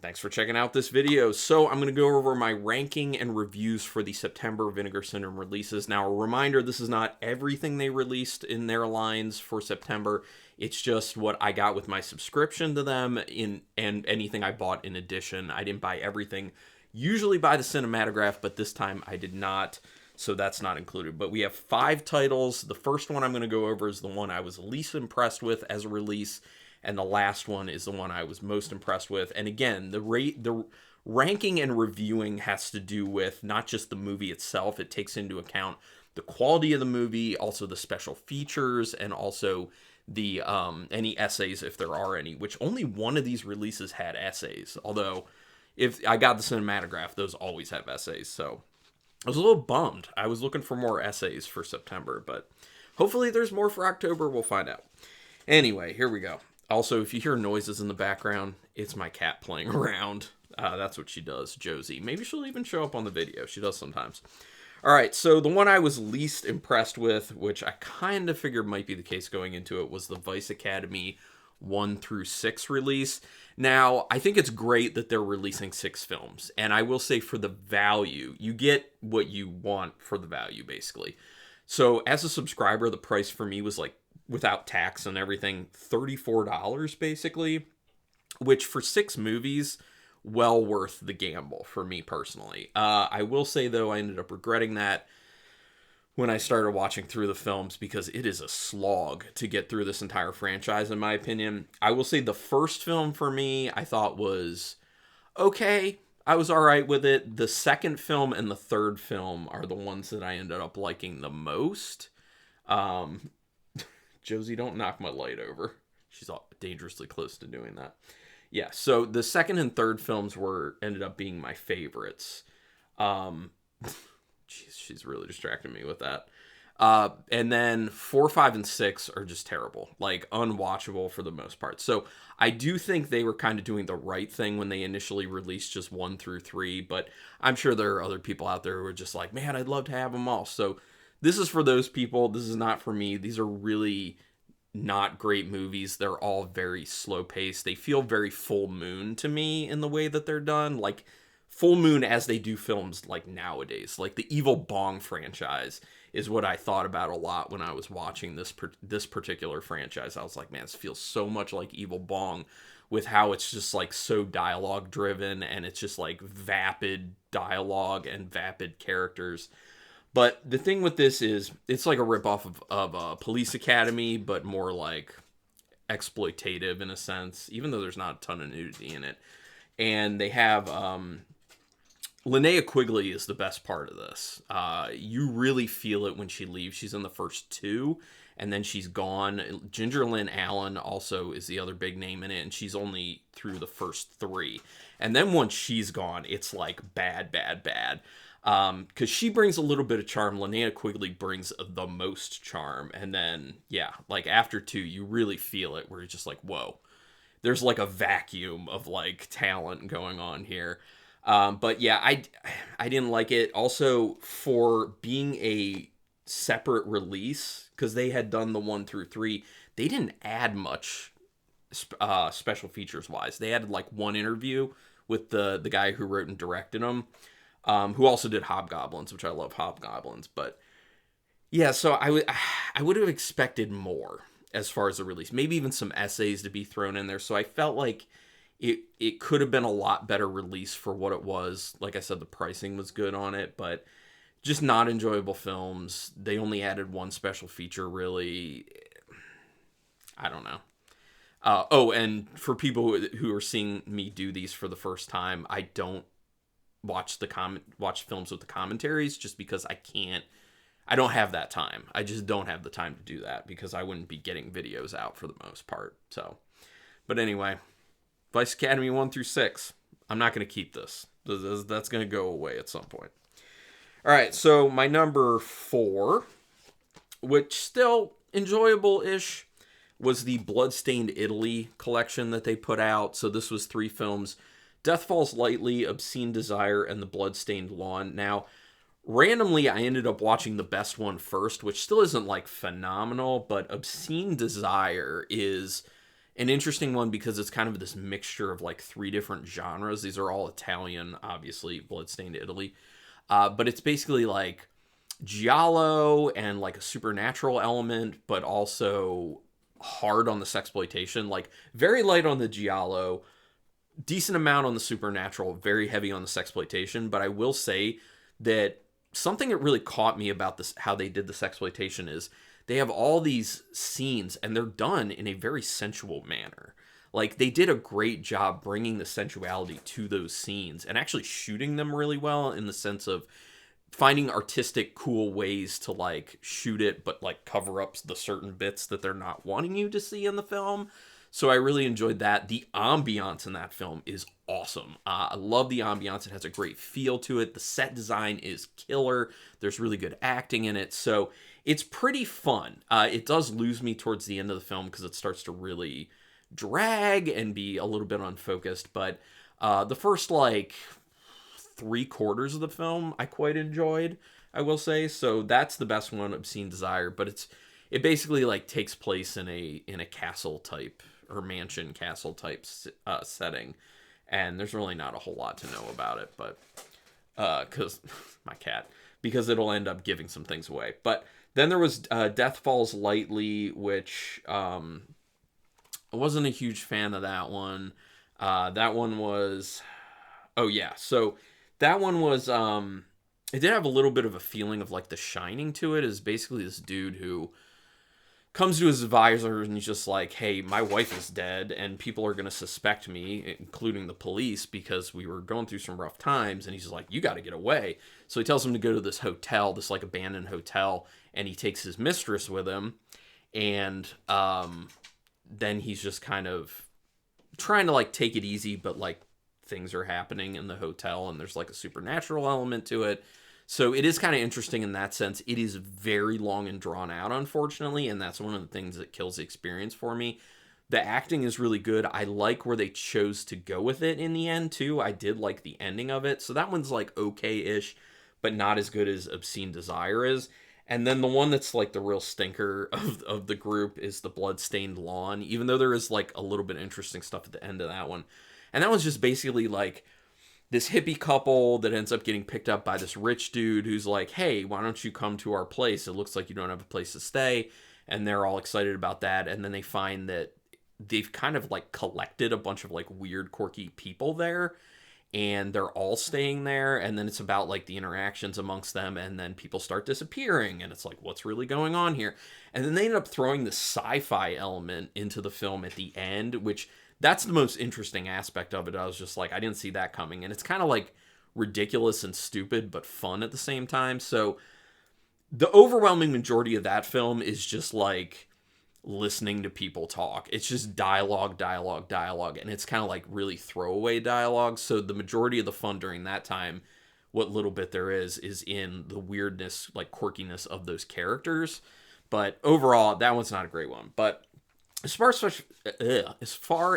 Thanks for checking out this video. So I'm going to go over my ranking and reviews for the September Vinegar Syndrome releases. Now, a reminder, this is not everything they released in their lines for September. It's just what I got with my subscription to them and anything I bought in addition. I didn't buy everything. Usually buy the Cinematograph, but this time I did not, so that's not included. But we have 5 titles. The first one I'm going to go over is the one I was least impressed with as a release. And the last one is the one I was most impressed with. And again, the ranking and reviewing has to do with not just the movie itself. It takes into account the quality of the movie, also the special features, and also the any essays if there are any, which only one of these releases had essays. Although, if I got the Cinematograph, those always have essays. So I was a little bummed. I was looking for more essays for September, but hopefully there's more for October. We'll find out. Anyway, here we go. Also, if you hear noises in the background, it's my cat playing around. That's what she does, Josie. Maybe she'll even show up on the video. She does sometimes. All right, so the one I was least impressed with, which I kind of figured might be the case going into it, was the Vice Academy 1 through 6 release. Now, I think it's great that they're releasing 6 films. And I will say for the value, you get what you want for the value, basically. So as a subscriber, the price for me was like, without tax and everything, $34 basically, which for 6 movies, well worth the gamble for me personally. I will say though, I ended up regretting that when I started watching through the films because it is a slog to get through this entire franchise in my opinion. I will say the first film for me, I thought was okay. I was all right with it. The second film and the third film are the ones that I ended up liking the most. Josie, don't knock my light over. She's dangerously close to doing that. Yeah, so the second and third films ended up being my favorites. Jeez, she's really distracting me with that. And then 4, 5, and 6 are just terrible. Like, unwatchable for the most part. So I do think they were kind of doing the right thing when they initially released just 1 through 3. But I'm sure there are other people out there who are just like, man, I'd love to have them all. So this is for those people. This is not for me. These are really not great movies. They're all very slow paced. They feel very Full Moon to me in the way that they're done. Like Full Moon as they do films like nowadays. Like the Evil Bong franchise is what I thought about a lot when I was watching this particular franchise. I was like, man, this feels so much like Evil Bong with how it's just like so dialogue driven and it's just like vapid dialogue and vapid characters. But the thing with this is, it's like a ripoff of Police Academy, but more like exploitative in a sense, even though there's not a ton of nudity in it. And they have, Linnea Quigley is the best part of this. You really feel it when she leaves. She's in the first 2, and then she's gone. Ginger Lynn Allen also is the other big name in it, and she's only through the first 3. And then once she's gone, it's like bad, bad, bad. Because she brings a little bit of charm. Linnea Quigley brings the most charm. And then, yeah, like after 2, you really feel it where you're just like, whoa, there's like a vacuum of like talent going on here. But yeah, I didn't like it. Also, for being a separate release, because they had done the 1 through 3, they didn't add much special features wise. They added like 1 interview with the guy who wrote and directed them. Who also did Hobgoblins, which I love Hobgoblins. But yeah, so I would have expected more as far as the release. Maybe even some essays to be thrown in there. So I felt like it could have been a lot better release for what it was. Like I said, the pricing was good on it, but just not enjoyable films. They only added 1 special feature, really. I don't know. And for people who are seeing me do these for the first time, I don't watch films with the commentaries just because I don't have that time. I just don't have the time to do that because I wouldn't be getting videos out for the most part. So, but anyway, Vice Academy 1 through 6. I'm not going to keep this. That's going to go away at some point. All right. So my number 4, which still enjoyable-ish, was the Bloodstained Italy collection that they put out. So this was 3 films: Death Falls Lightly, Obscene Desire, and The Bloodstained Lawn. Now, randomly, I ended up watching the best one first, which still isn't, like, phenomenal, but Obscene Desire is an interesting one because it's kind of this mixture of like three different genres. These are all Italian, obviously, Bloodstained Italy. But it's basically like giallo and like a supernatural element, but also hard on the sexploitation. Like very light on the giallo, decent amount on the supernatural, very heavy on the sexploitation. But I will say that something that really caught me about this, how they did the sexploitation, is they have all these scenes and they're done in a very sensual manner. Like they did a great job bringing the sensuality to those scenes and actually shooting them really well, in the sense of finding artistic cool ways to like shoot it but like cover up the certain bits that they're not wanting you to see in the film. So I really enjoyed that. The ambiance in that film is awesome. I love the ambiance. It has a great feel to it. The set design is killer. There's really good acting in it. So it's pretty fun. It does lose me towards the end of the film because it starts to really drag and be a little bit unfocused. But the first like 3/4 of the film I quite enjoyed, I will say. So that's the best one, Obscene Desire. But it basically like takes place in a castle type, or mansion castle type setting, and there's really not a whole lot to know about it, but because my cat, because it'll end up giving some things away. But then there was Death Falls Lightly, which I wasn't a huge fan of that one. That one was, oh yeah, so that one was it did have a little bit of a feeling of like The Shining to it. Is basically this dude who comes to his advisor and he's just like, hey, my wife is dead and people are going to suspect me, including the police, because we were going through some rough times. And he's just like, you got to get away. So he tells him to go to this hotel, this like abandoned hotel, and he takes his mistress with him. And then he's just kind of trying to like take it easy, but like things are happening in the hotel and there's like a supernatural element to it. So it is kind of interesting in that sense. It is very long and drawn out, unfortunately, and that's one of the things that kills the experience for me. The acting is really good. I like where they chose to go with it in the end, too. I did like the ending of it. So that one's like okay-ish, but not as good as Obscene Desire is. And then the one that's like the real stinker of the group is The Bloodstained Lawn, even though there is like a little bit of interesting stuff at the end of that one. And that one's just basically like this hippie couple that ends up getting picked up by this rich dude who's like, hey, why don't you come to our place? It looks like you don't have a place to stay. And they're all excited about that. And then they find that they've kind of like collected a bunch of like weird, quirky people there. And they're all staying there. And then it's about like the interactions amongst them. And then people start disappearing. And it's like, what's really going on here? And then they end up throwing the sci-fi element into the film at the end, which that's the most interesting aspect of it. I was just like, I didn't see that coming. And it's kind of like ridiculous and stupid, but fun at the same time. So the overwhelming majority of that film is just like listening to people talk. It's just dialogue, dialogue, dialogue. And it's kind of like really throwaway dialogue. So the majority of the fun during that time, what little bit there is in the weirdness, like quirkiness of those characters. But overall, that one's not a great one. But as far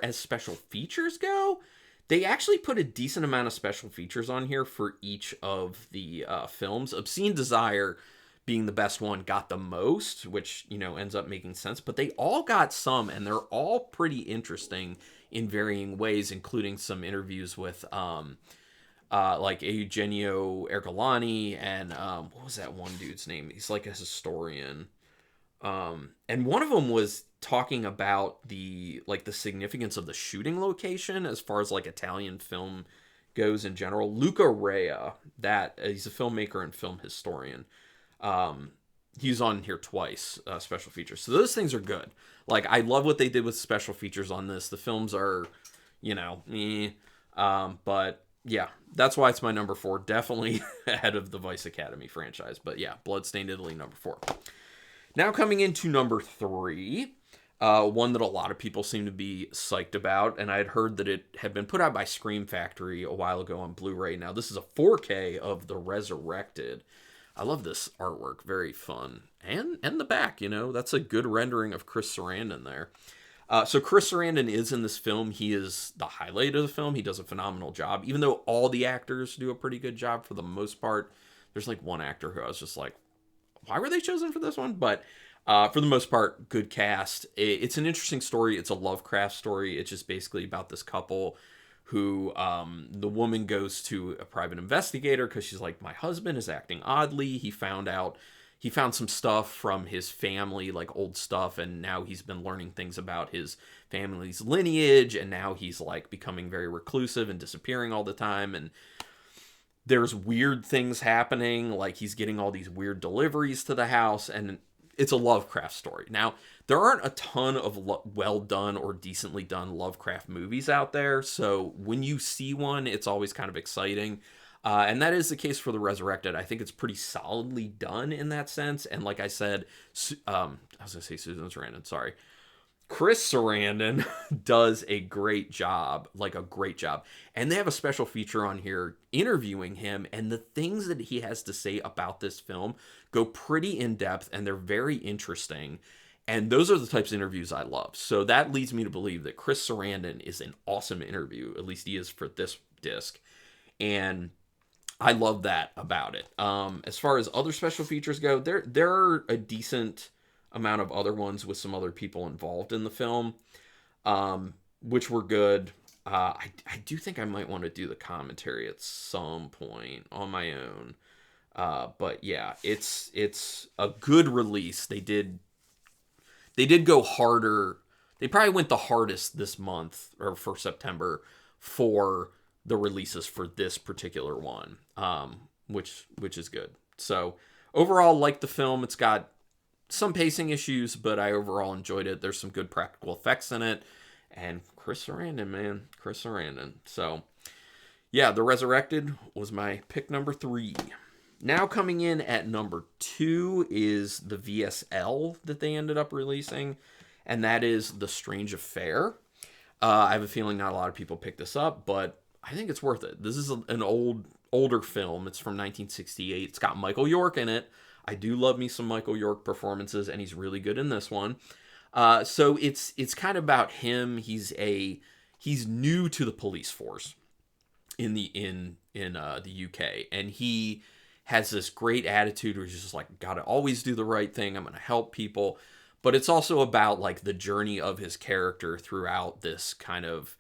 as special features go, they actually put a decent amount of special features on here for each of the films. Obscene Desire, being the best one, got the most, which, you know, ends up making sense. But they all got some, and they're all pretty interesting in varying ways, including some interviews with like Eugenio Ercolani and what was that one dude's name? He's like a historian. And one of them was talking about the significance of the shooting location as far as like Italian film goes in general. Luca Rea, that he's a filmmaker and film historian. He's on here twice, special features. So those things are good. Like, I love what they did with special features on this. The films are, you know, but yeah, that's why it's my number 4. Definitely ahead of the Vice Academy franchise. But yeah, Bloodstained Italy, number 4. Now coming into number 3, one that a lot of people seem to be psyched about, and I had heard that it had been put out by Scream Factory a while ago on Blu-ray. Now this is a 4K of The Resurrected. I love this artwork, very fun. And the back, you know, that's a good rendering of Chris Sarandon there. So Chris Sarandon is in this film. He is the highlight of the film. He does a phenomenal job, even though all the actors do a pretty good job for the most part. There's like one actor who I was just like, why were they chosen for this one? But For the most part, good cast. It's an interesting story. It's a Lovecraft story. It's just basically about this couple who, the woman goes to a private investigator because she's like, my husband is acting oddly. He found some stuff from his family, like old stuff, and now he's been learning things about his family's lineage, and now he's like becoming very reclusive and disappearing all the time, and there's weird things happening, like he's getting all these weird deliveries to the house, and it's a Lovecraft story. Now, there aren't a ton of well done or decently done Lovecraft movies out there, so when you see one, it's always kind of exciting. And that is the case for The Resurrected. I think it's pretty solidly done in that sense. And like I said, I was going to say Susan Sarandon, sorry. Chris Sarandon does a great job, like a great job. And they have a special feature on here interviewing him, and the things that he has to say about this film go pretty in depth, and they're very interesting. And those are the types of interviews I love. So that leads me to believe that Chris Sarandon is an awesome interview. At least he is for this disc. And I love that about it. As far as other special features go, there are a decent amount of other ones with some other people involved in the film, which were good. I do think I might want to do the commentary at some point on my own. But yeah, it's a good release. They did go harder. They probably went the hardest this month, or for September, for the releases for this particular one, which is good. So overall, like the film. It's got some pacing issues, but I overall enjoyed it. There's some good practical effects in it, and Chris Sarandon, man, Chris Sarandon. So yeah, The Resurrected was my pick number 3. Now coming in at number 2 is the VSL that they ended up releasing, and that is The Strange Affair. I have a feeling not a lot of people pick this up, but I think it's worth it. This is an older film. It's from 1968. It's got Michael York in it. I do love me some Michael York performances, and he's really good in this one. So it's kind of about him. He's new to the police force in the UK, and he has this great attitude where he's just like, gotta always do the right thing. I'm gonna help people. But it's also about like the journey of his character throughout this kind of,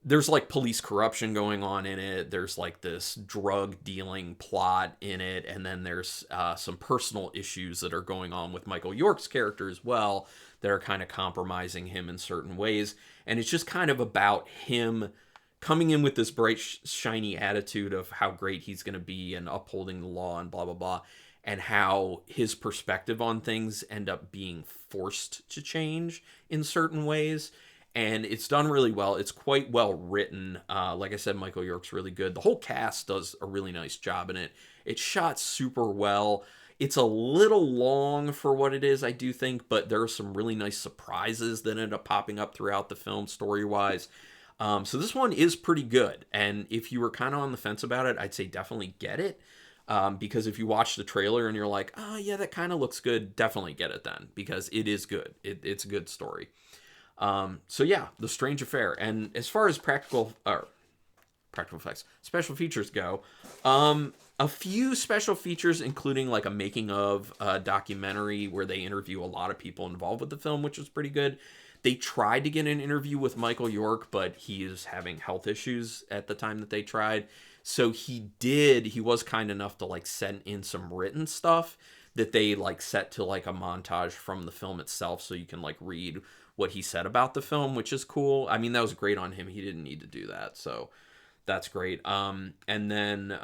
there's like police corruption going on in it. There's like this drug dealing plot in it. And then there's some personal issues that are going on with Michael York's character as well that are kind of compromising him in certain ways. And it's just kind of about him coming in with this bright, shiny attitude of how great he's going to be and upholding the law and blah, blah, blah. And how his perspective on things end up being forced to change in certain ways. And it's done really well. It's quite well written. Like I said, Michael York's really good. The whole cast does a really nice job in it. It's shot super well. It's a little long for what it is, I do think, but there are some really nice surprises that end up popping up throughout the film story-wise. So this one is pretty good. And if you were kind of on the fence about it, I'd say definitely get it. Because if you watch the trailer and you're like, oh yeah, that kind of looks good, definitely get it then, because it is good. It's a good story. So yeah, The Strange Affair. And as far as practical effects, special features go, a few special features, including like a making of documentary where they interview a lot of people involved with the film, which was pretty good. They tried to get an interview with Michael York, but he is having health issues at the time that they tried. So he was kind enough to like send in some written stuff that they like set to like a montage from the film itself, so you can like read what he said about the film, which is cool. I mean, that was great on him. He didn't need to do that, so that's great. And then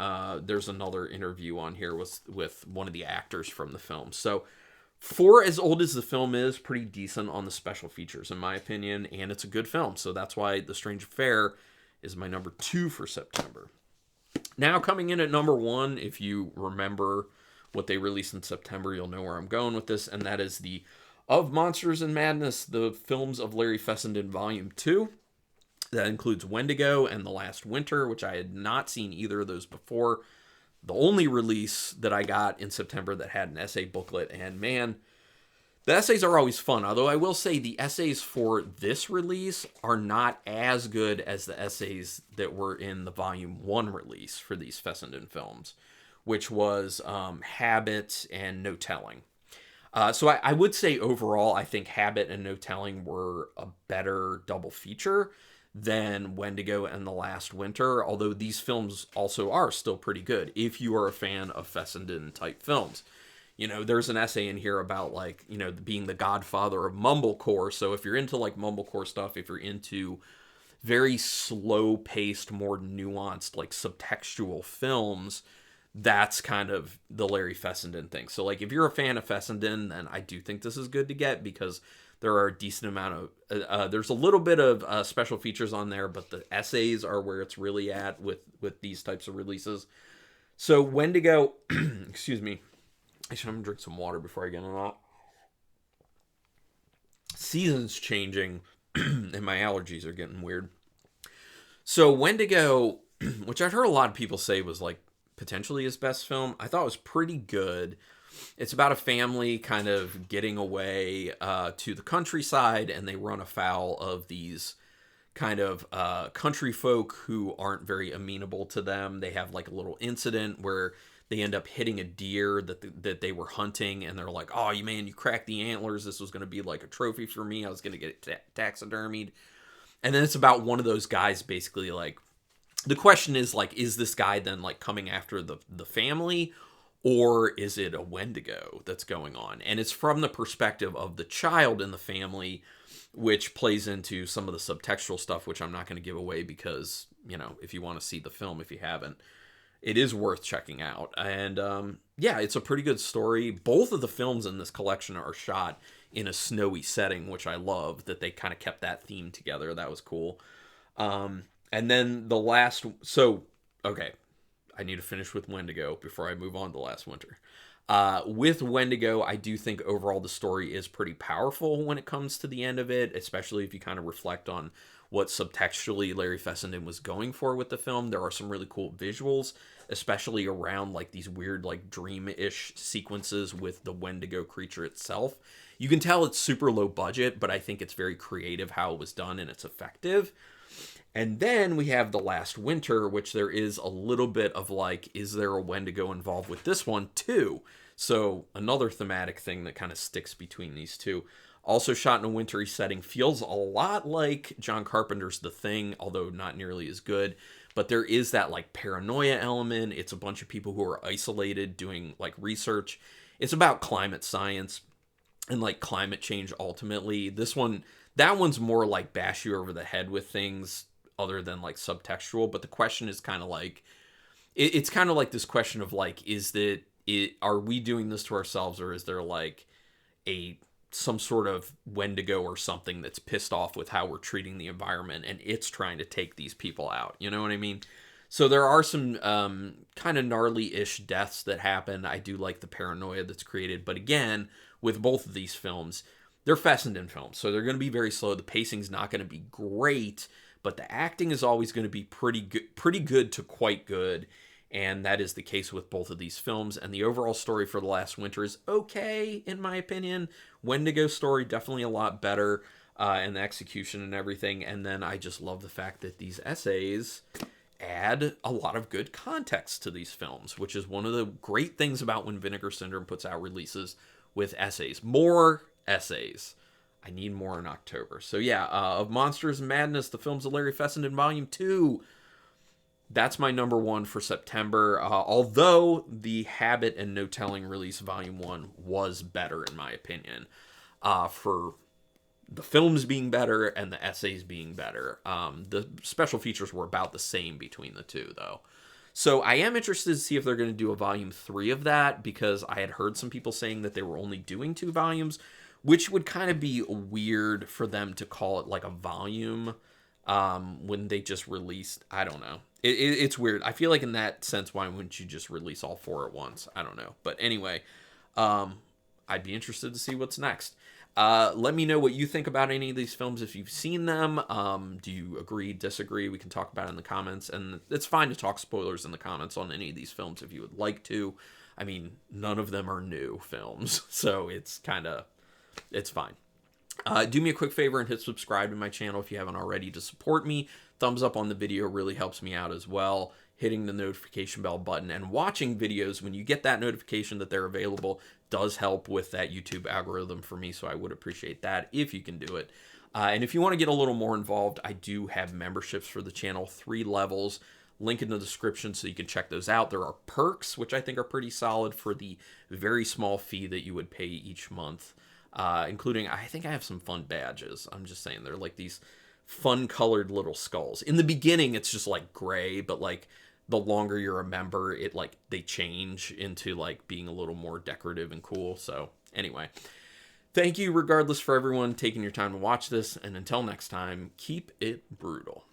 there's another interview on here with one of the actors from the film. So for as old as the film is, pretty decent on the special features, in my opinion, and it's a good film. So that's why The Strange Affair is my number 2 for September. Now coming in at number 1, if you remember what they released in September, you'll know where I'm going with this, and that is the Of Monsters and Madness, the films of Larry Fessenden Volume 2. That includes Wendigo and The Last Winter, which I had not seen either of those before. The only release that I got in September that had an essay booklet, and man, the essays are always fun, although I will say the essays for this release are not as good as the essays that were in the Volume 1 release for these Fessenden films, which was Habit and No Telling. So I would say overall, I think Habit and No Telling were a better double feature than Wendigo and The Last Winter, although these films also are still pretty good if you are a fan of Fessenden type films. You know, there's an essay in here about, like, you know, being the godfather of mumblecore. So if you're into like mumblecore stuff, if you're into very slow paced, more nuanced, like subtextual films, that's kind of the Larry Fessenden thing. So, like, if you're a fan of Fessenden, then I do think this is good to get, because there are a decent amount of there's a little bit of special features on there, but the essays are where it's really at with these types of releases. So Wendigo, excuse me, I should drink some water before I get on that. Seasons changing, and my allergies are getting weird. So Wendigo, which I've heard a lot of people say was like potentially his best film, I thought was pretty good. It's about a family kind of getting away to the countryside, and they run afoul of these kind of country folk who aren't very amenable to them. They have like a little incident where they end up hitting a deer that they were hunting, and they're like, "Oh, you cracked the antlers. This was going to be like a trophy for me. I was going to get it taxidermied." And then it's about one of those guys basically, like, the question is, like, is this guy then like coming after the family, or is it a Wendigo that's going on? And it's from the perspective of the child in the family, which plays into some of the subtextual stuff, which I'm not going to give away because, you know, if you want to see the film, if you haven't, it is worth checking out. And yeah, it's a pretty good story. Both of the films in this collection are shot in a snowy setting, which I love that they kind of kept that theme together. That was cool. And then the last, so, okay, I need to finish with Wendigo before I move on to Last Winter. With Wendigo, I do think overall the story is pretty powerful when it comes to the end of it, especially if you kind of reflect on what subtextually Larry Fessenden was going for with the film. There are some really cool visuals, especially around like these weird like dream-ish sequences with the Wendigo creature itself. You can tell it's super low budget, but I think it's very creative how it was done, and it's effective. And then we have The Last Winter, which there is a little bit of like, is there a Wendigo involved with this one too? So another thematic thing that kind of sticks between these two. Also shot in a wintry setting, feels a lot like John Carpenter's The Thing, although not nearly as good. But there is that like paranoia element. It's a bunch of people who are isolated doing like research. It's about climate science and like climate change ultimately. That one's more like bash you over the head with things other than like subtextual. But the question is kind of like, it's kind of like this question of like, are we doing this to ourselves, or is there like some sort of Wendigo or something that's pissed off with how we're treating the environment, and it's trying to take these people out? You know what I mean? So there are some kind of gnarly-ish deaths that happen. I do like the paranoia that's created. But again, with both of these films, they're Fessenden films, so they're going to be very slow. The pacing's not going to be great, but the acting is always going to be pretty good to quite good. And that is the case with both of these films. And the overall story for The Last Winter is okay, in my opinion. Wendigo's story, definitely a lot better, and the execution and everything. And then I just love the fact that these essays add a lot of good context to these films, which is one of the great things about when Vinegar Syndrome puts out releases with essays. More essays. I need more in October. So yeah, of Monsters and Madness, the films of Larry Fessenden, Volume 2, that's my number one for September. Although the Habit and No Telling release Volume 1 was better, in my opinion, for the films being better and the essays being better. The special features were about the same between the two, though. So I am interested to see if they're going to do a Volume 3 of that, because I had heard some people saying that they were only doing 2 volumes, which would kind of be weird for them to call it like a volume when they just released. I don't know. It's weird. I feel like in that sense, why wouldn't you just release all 4 at once? I don't know. But anyway, I'd be interested to see what's next. Let me know what you think about any of these films if you've seen them. Do you agree, disagree? We can talk about it in the comments. And it's fine to talk spoilers in the comments on any of these films if you would like to. I mean, none of them are new films, so it's fine. Do me a quick favor and hit subscribe to my channel if you haven't already to support me Thumbs up on the video really helps me out as well. Hitting the notification bell button and watching videos when you get that notification that they're available does help with that YouTube algorithm for me, so I would appreciate that if you can do it. And if you want to get a little more involved, I do have memberships for the channel, 3 levels. Link in the description so you can check those out. There are perks, which I think are pretty solid for the very small fee that you would pay each month, including, I think I have some fun badges. I'm just saying, they're like these fun colored little skulls. In the beginning, it's just like gray, but like the longer you're a member, it like they change into like being a little more decorative and cool. So anyway, thank you regardless for everyone taking your time to watch this, and until next time, keep it brutal.